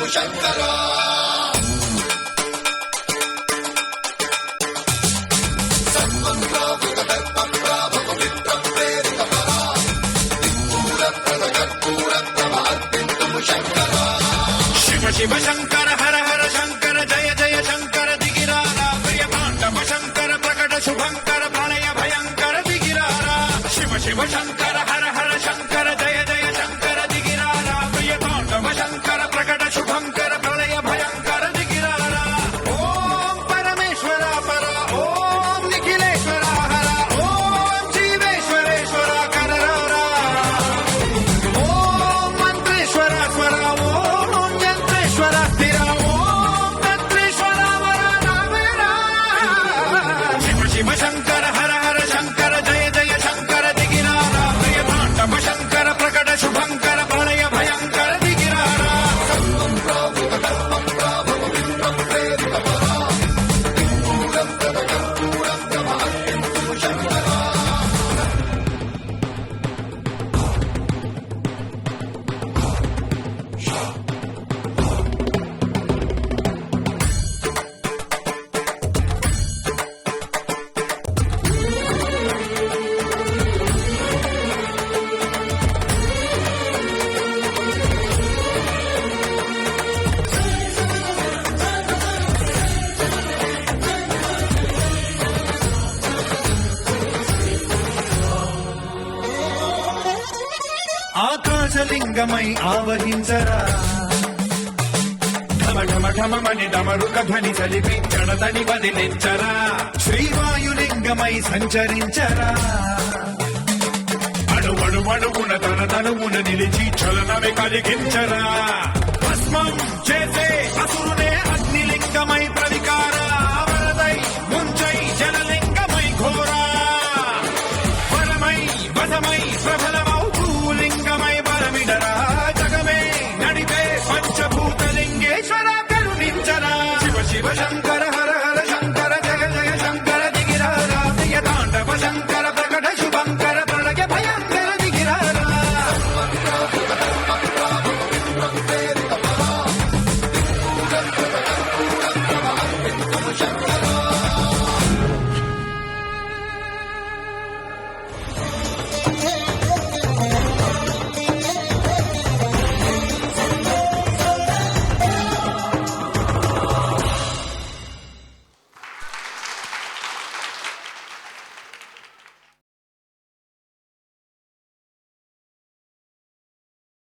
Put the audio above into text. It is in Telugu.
శంకరా శివ శంకర హర హర శంకర జయ జయ శంకర దిగిరారా ప్రియ తాండవ శంకర ప్రకట శుభంకర ప్రళయ భయంకర దిగిరారా శివ శివ శంకర హర హర శంకర జయ జయ శంకర దిగిరారా ప్రియ తాండవ శంకర ప్రకట శుభంకర ప్రళయ భయంకర దిగిరారా ఓం పరమేశ్వర పర ఓం నిఖిలేశ్వర హర ఓం జీవేశ్వరేశ్వర కరరారా ఓం మంత్రేశ్వర స్వర ఓం యంత్రేశ్వర స్థిర ఓం తంత్రేశ్వర వర నామేరా శివ శివ శంకర హర హర శంకర జయ జయ శంకర దిగిరారా ప్రియ తాండవ శంకర ప్రకట శుభంకర ప్రళయ భయంకర దిగిరారా ఆకాశలింగమై ఆవహించరా ఢమ ఢమ ఢమమని డమరుక ధ్వని చలిపి జడతని వదిలించరా శ్రీవాయులింగమై సంచరించరా అణువణువున తన తనువున నిలిచి చలనమే కలిగించరా